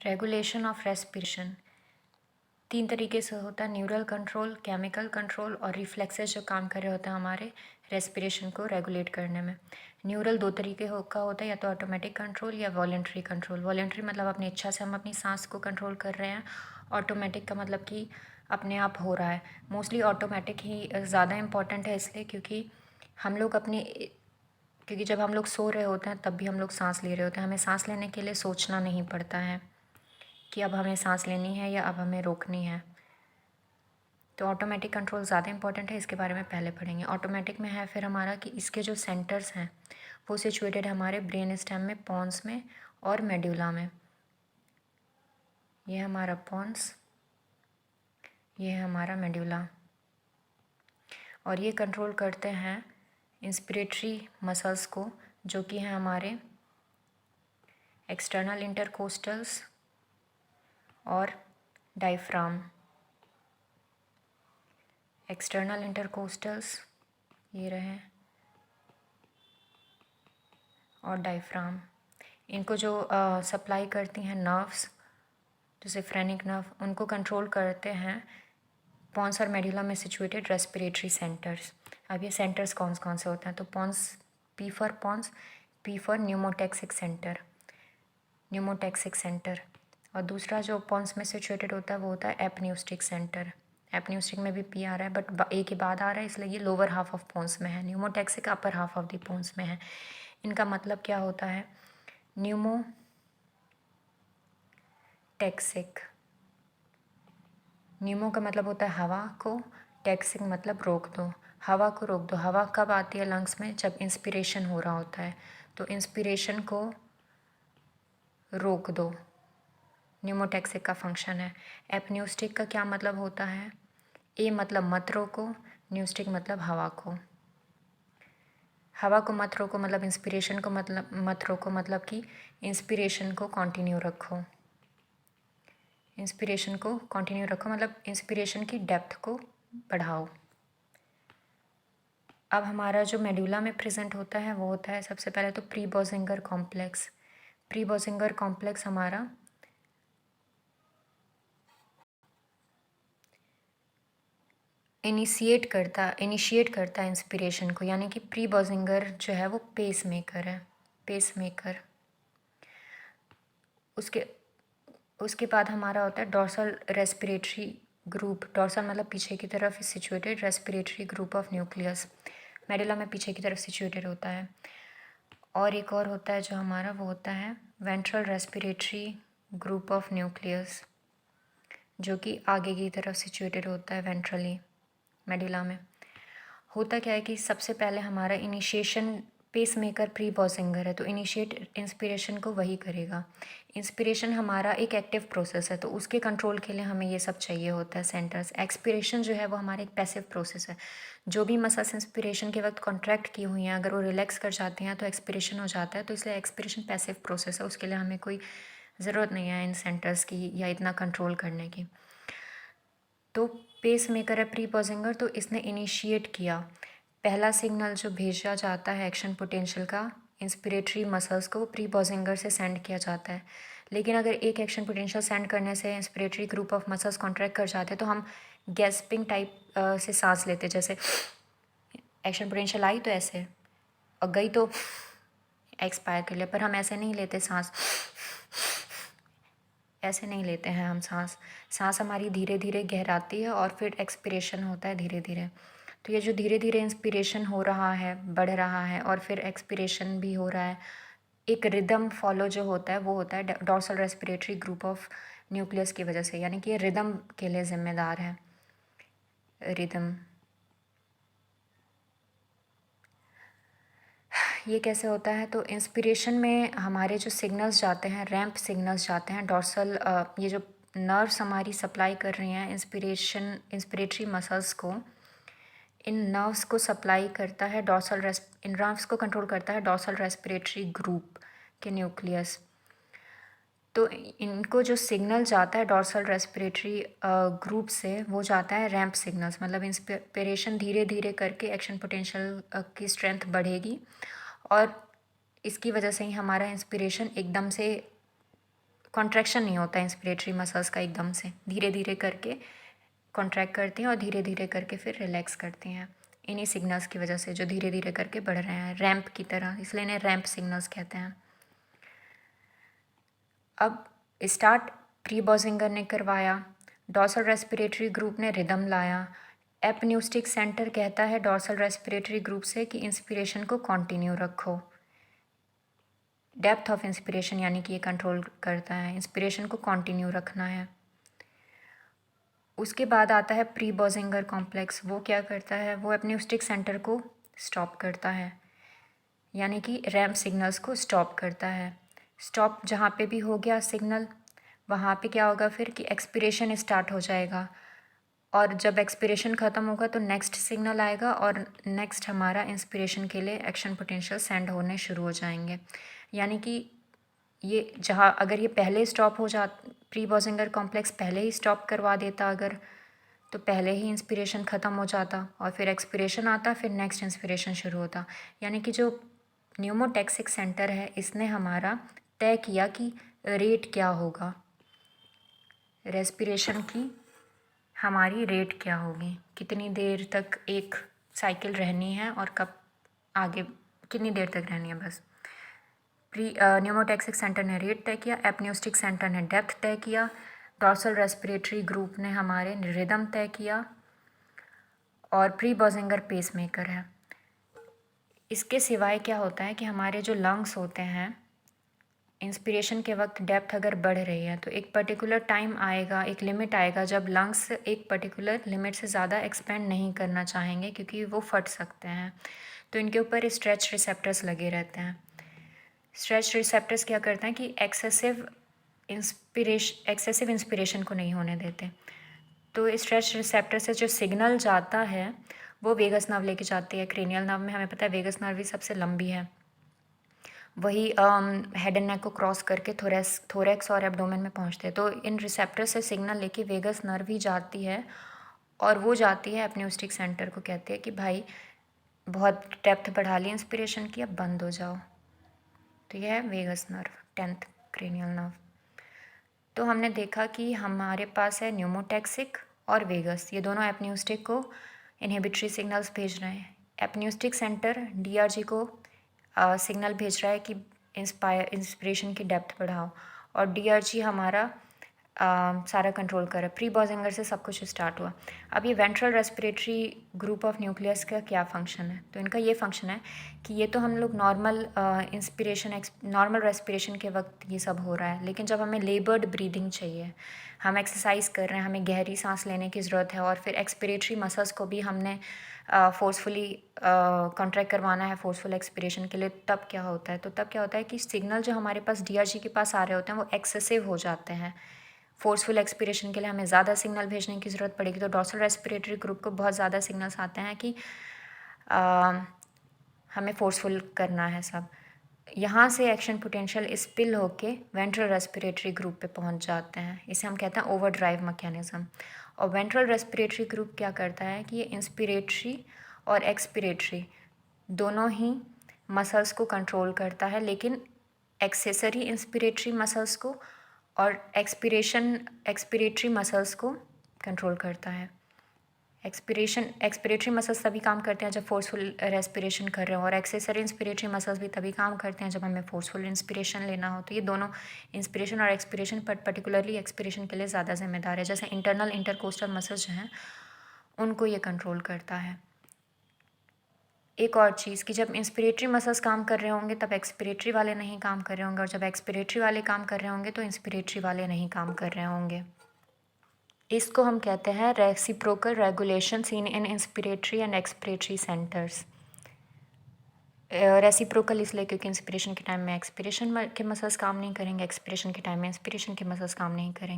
Regulation of respiration 3 तरीके से होता है, न्यूरल कंट्रोल, केमिकल कंट्रोल और रिफ्लेक्सेस जो काम कर रहे होते हैं हमारे रेस्पिरेशन को रेगुलेट करने में। न्यूरल 2 तरीके का होता है, या तो ऑटोमेटिक कंट्रोल या वॉलंटरी कंट्रोल। वॉलंटरी मतलब अपनी इच्छा से हम अपनी सांस को कंट्रोल कर रहे हैं। ऑटोमेटिक का मतलब कि अपने आप हो रहा है। मोस्टली ऑटोमेटिक ही ज़्यादा इम्पॉर्टेंट है, इसलिए क्योंकि जब हम लोग सो रहे होते हैं तब भी हम लोग सांस ले रहे होते हैं। हमें सांस लेने के लिए सोचना नहीं पड़ता है कि अब हमें सांस लेनी है या अब हमें रोकनी है। तो ऑटोमेटिक कंट्रोल ज़्यादा इंपॉर्टेंट है, इसके बारे में पहले पढ़ेंगे। ऑटोमेटिक में है फिर हमारा कि इसके जो सेंटर्स हैं वो सिचुएटेड है हमारे ब्रेन स्टेम में, पॉन्स में और मेड्यूला में। ये हमारा पॉन्स, ये है हमारा मेड्यूला। और ये कंट्रोल करते हैं इंस्पिरेटरी मसल्स को, जो कि हैं हमारे एक्सटर्नल इंटरकोस्टल्स और डायफ्राम। एक्सटर्नल इंटरकोस्टल्स ये रहे और डायफ्राम। इनको जो सप्लाई करती हैं नर्व्स, जैसे फ्रेनिक नर्व, उनको कंट्रोल करते हैं पॉन्स और मेड्यूला में सिचुएटेड रेस्पिरेटरी सेंटर्स। अब ये सेंटर्स कौन कौन से होते हैं, तो pons, P for pons, P for pneumotaxic centre, pneumotaxic centre. और दूसरा जो पॉन्स में सिचुएटेड होता है वो होता है एपन्यूस्टिक सेंटर। एपन्यूस्टिक में भी पी आ रहा है, बट ए के बाद आ रहा है, इसलिए ये लोअर हाफ ऑफ पॉन्स में है। Pneumotaxic upper half of the pons में है। इनका मतलब क्या होता है, न्यूमोटैक्सिक, न्यूमो का मतलब होता है हवा को, टैक्सिक मतलब रोक दो, हवा को रोक दो। हवा कब आती है लंग्स में, जब इंस्पिरेशन हो रहा होता है, तो इंस्पिरेशन को रोक दो, न्यूमोटैक्सिक का फंक्शन है। एपन्यूस्टिक का क्या मतलब होता है, ए मतलब मत रोको, न्यूस्टिक मतलब हवा को। हवा को मत रोको मतलब इंस्पिरेशन को मतलब मत रोको, मतलब कि इंस्पिरेशन को कंटिन्यू रखो। इंस्पिरेशन को कंटिन्यू रखो मतलब इंस्पिरेशन की डेप्थ को बढ़ाओ। अब हमारा जो मेडुला में प्रेजेंट होता है वो होता है सबसे पहले तो प्री बोजिंगर कॉम्प्लेक्स। प्री बोजिंगर कॉम्प्लेक्स हमारा इनिशिएट करता है इंस्पिरेशन को, यानी कि प्री बोजिंगर जो है वो पेस मेकर है, पेस मेकर। उसके बाद हमारा होता है डोर्सल रेस्पिरेटरी ग्रुप। डोर्सल मतलब पीछे की तरफ situated, respiratory group of nucleus medulla में पीछे की तरफ सिचुएटेड होता है। और एक और होता है जो हमारा, वो होता है ventral respiratory group of nucleus, जो कि आगे की तरफ सिचुएटेड होता है वेंट्रली मेडुला में। होता क्या है कि सबसे पहले हमारा इनिशिएशन पेस मेकर प्री बोजिंगर है, तो इनिशिएट इंस्पिरेशन को वही करेगा। इंस्पिरेशन हमारा एक एक्टिव प्रोसेस है, तो उसके कंट्रोल के लिए हमें ये सब चाहिए होता है सेंटर्स। एक्सपिरेशन जो है वो हमारा एक पैसिव प्रोसेस है। जो भी मसल्स इंस्पिरेशन के वक्त कॉन्ट्रैक्ट की हुई हैं, अगर वो रिलैक्स कर जाती हैं तो एक्सपिरेशन हो जाता है, तो इसलिए एक्सपिरेशन पैसिव प्रोसेस है, उसके लिए हमें कोई ज़रूरत नहीं है इन सेंटर्स की या इतना कंट्रोल करने की। तो पेस मेकर है प्री पोजिंगर, तो इसने इनिशिएट किया। पहला सिग्नल जो भेजा जाता है एक्शन पोटेंशियल का इंस्पिरेटरी मसल्स को, प्री पोजिंगर से सेंड किया जाता है। लेकिन अगर एक एक्शन पोटेंशियल सेंड करने से inspiratory group of muscles contract कर जाते हैं तो हम गैस्पिंग टाइप से सांस लेते, जैसे एक्शन पोटेंशियल आई तो ऐसे और गई तो एक्सपायर कर लिया, पर हम ऐसे नहीं लेते सांस, ऐसे नहीं लेते हैं हम सांस। सांस हमारी धीरे धीरे गहराती है और फिर एक्सपिरेशन होता है धीरे धीरे। तो ये जो धीरे धीरे इंस्पिरेशन हो रहा है, बढ़ रहा है, और फिर एक्सपिरेशन भी हो रहा है, एक रिदम फॉलो जो होता है वो होता है dorsal respiratory group of nucleus की वजह से, यानी कि ये रिदम के लिए जिम्मेदार है, रिदम। ये कैसे होता है, तो इंस्पिरेशन में हमारे जो सिग्नल्स जाते हैं, रैंप सिग्नल्स जाते हैं डोर्सल, ये जो नर्व्स हमारी सप्लाई कर रही हैं इंस्पिरेटरी मसल्स को, इन नर्व्स को सप्लाई करता है इन नर्व्स को कंट्रोल करता है डोर्सल रेस्पिरेटरी ग्रुप के न्यूक्लियस। तो इनको जो सिग्नल जाता है डोर्सल रेस्पिरेटरी ग्रुप से, वो जाता है रैंप सिग्नल्स, मतलब इंस्पिरेशन धीरे धीरे करके एक्शन पोटेंशियल की स्ट्रेंथ बढ़ेगी, और इसकी वजह से ही हमारा इंस्पिरेशन एकदम से कॉन्ट्रैक्शन नहीं होता इंस्पिरेटरी मसल्स का एकदम से, धीरे धीरे करके कॉन्ट्रैक्ट करते हैं और धीरे धीरे करके फिर रिलैक्स करते हैं इन्हीं सिग्नल्स की वजह से जो धीरे धीरे करके बढ़ रहे हैं रैंप की तरह, इसलिए इन्हें रैंप सिग्नल्स कहते हैं। अब स्टार्ट प्री बॉजिंगर ने करवाया, डॉर्सल रेस्पिरेटरी ग्रुप ने रिदम लाया। एपन्यूस्टिक सेंटर कहता है डॉर्सल रेस्पिरेटरी ग्रुप से कि इंस्पिरेशन को कंटिन्यू रखो, डेप्थ ऑफ इंस्पिरेशन यानी कि ये कंट्रोल करता है, इंस्पिरेशन को कंटिन्यू रखना है। उसके बाद आता है प्री बॉजिंगर कॉम्प्लेक्स, वो क्या करता है, वो एपन्यूस्टिक सेंटर को स्टॉप करता है, यानी कि रैंप सिग्नल्स को स्टॉप करता है। स्टॉप जहाँ पे भी हो गया सिग्नल, वहाँ पे क्या होगा फिर कि एक्सपिरेशन स्टार्ट हो जाएगा, और जब एक्सपिरेशन ख़त्म होगा तो नेक्स्ट सिग्नल आएगा और नेक्स्ट हमारा इंस्पिरेशन के लिए एक्शन पोटेंशियल सेंड होने शुरू हो जाएंगे। यानी कि ये जहाँ अगर ये पहले स्टॉप हो जा, प्री बॉजिंगर कॉम्प्लेक्स पहले ही स्टॉप करवा देता अगर, तो पहले ही इंस्पिरेशन ख़त्म हो जाता और फिर एक्सपिरेशन आता, फिर नेक्स्ट इंस्पिरेशन शुरू होता। यानी कि जो न्यूमोटैक्सिक सेंटर है इसने हमारा तय किया कि रेट क्या होगा, रेस्पिरेशन की हमारी रेट क्या होगी, कितनी देर तक एक साइकिल रहनी है और कब आगे कितनी देर तक रहनी है बस। प्री न्यूमोटैक्सिक सेंटर ने रेट तय किया, एपन्यूस्टिक सेंटर ने डेप्थ तय किया, डॉर्सल रेस्पिरेटरी ग्रुप ने हमारे रिदम तय किया और प्री बॉजिंगर पेस मेकर है। इसके सिवाय क्या होता है कि हमारे जो लंग्स होते हैं, इंस्पिरेशन के वक्त डेप्थ अगर बढ़ रही है तो एक पर्टिकुलर टाइम आएगा, एक लिमिट आएगा जब लंग्स एक पर्टिकुलर लिमिट से ज़्यादा एक्सपेंड नहीं करना चाहेंगे क्योंकि वो फट सकते हैं, तो इनके ऊपर स्ट्रेच रिसेप्टर्स लगे रहते हैं। स्ट्रेच रिसेप्टर्स क्या करते हैं कि एक्सेसिव इंस्पिरेशन को नहीं होने देते, तो स्ट्रेच रिसेप्टर से जो सिग्नल जाता है वो वेगस नर्व लेके जाती है। क्रेनियल नर्व में हमें पता है वेगस नर्व ही सबसे लंबी है, वही हेड एंड नेक को क्रॉस करके थोरैक्स और एब्डोमेन में पहुंचते हैं। तो इन रिसेप्टर से सिग्नल लेके वेगस नर्व ही जाती है और वो जाती है एपन्यूस्टिक सेंटर को, कहती है कि भाई बहुत डेप्थ बढ़ा ली इंस्पिरेशन की, अब बंद हो जाओ। तो यह है vagus nerve, 10th cranial nerve. तो हमने देखा कि हमारे पास है न्यूमोटैक्सिक और वेगस, ये दोनों एपन्यूस्टिक को इनहिबिटरी सिग्नल्स भेज रहे हैं। एपन्यूस्टिक सेंटर डीआरजी को सिग्नल भेज रहा है कि इंस्पिरेशन की डेप्थ बढ़ाओ, और डीआरजी हमारा सारा कंट्रोल कर रहा है। प्री बॉजिंगर से सब कुछ स्टार्ट हुआ। अब ये ventral respiratory group of nucleus का क्या फंक्शन है, तो इनका ये फंक्शन है कि ये तो हम लोग नॉर्मल रेस्पिरेशन के वक्त ये सब हो रहा है, लेकिन जब हमें लेबर्ड ब्रीदिंग चाहिए, हम एक्सरसाइज कर रहे हैं, हमें गहरी सांस लेने की ज़रूरत है और फिर एक्सपिरेटरी मसल्स को भी हमने फोर्सफुली कॉन्ट्रैक्ट करवाना है फोर्सफुल एक्सपिरेशन के लिए, तब क्या होता है, तो तब क्या होता है कि सिग्नल जो हमारे पास डीआरजी के पास आ रहे होते हैं वो एक्सेसिव हो जाते हैं। फोर्सफुल एक्सपिरेशन के लिए हमें ज़्यादा सिग्नल भेजने की ज़रूरत पड़ेगी, तो डॉर्सल रेस्पिरेटरी ग्रुप को बहुत ज़्यादा सिग्नल्स आते हैं कि हमें फोर्सफुल करना है सब। यहाँ से एक्शन पोटेंशियल स्पिल होके वेंट्रल रेस्पिरेटरी ग्रुप पे पहुँच जाते हैं, इसे हम कहते हैं ओवर ड्राइव मैकेनिज्म। और वेंट्रल रेस्पिरेटरी ग्रुप क्या करता है कि ये इंस्पिरेटरी और एक्सपिरेटरी दोनों ही मसल्स को कंट्रोल करता है, लेकिन एक्सेसरी इंस्पिरेटरी मसल्स को और एक्सपिरेटरी मसल्स को कंट्रोल करता है। एक्सपिरेटरी मसल्स तभी काम करते हैं जब फोर्सफुल रेस्पिरेशन कर रहे हो, और एक्सेसरी इंस्पिरेटरी मसल्स भी तभी काम करते हैं जब हमें फोर्सफुल इंस्पिरेशन लेना हो। तो ये दोनों इंस्पिरेशन और एक्सपिरेशन पर्टिकुलरली एक्सपिरेशन के लिए ज़्यादा जिम्मेदार है। जैसे इंटरनल इंटरकोस्टल मसल्स जो हैं उनको ये कंट्रोल करता है। एक और चीज़ कि जब इंस्पिरेटरी मसल्स काम कर रहे होंगे तब एक्सपिरेटरी वाले नहीं काम कर रहे होंगे, और जब एक्सपिरेटरी वाले काम कर रहे होंगे तो इंस्पिरेटरी वाले नहीं काम कर रहे होंगे। इसको हम कहते हैं reciprocal regulation seen in inspiratory and expiratory centres. Reciprocal इसलिए क्योंकि इंस्पिरेशन के टाइम में एक्सपिरेशन के मसल्स काम नहीं करेंगे, एक्सपिरेशन के टाइम में इंस्पिरेशन के मसल्स काम नहीं करेंगे।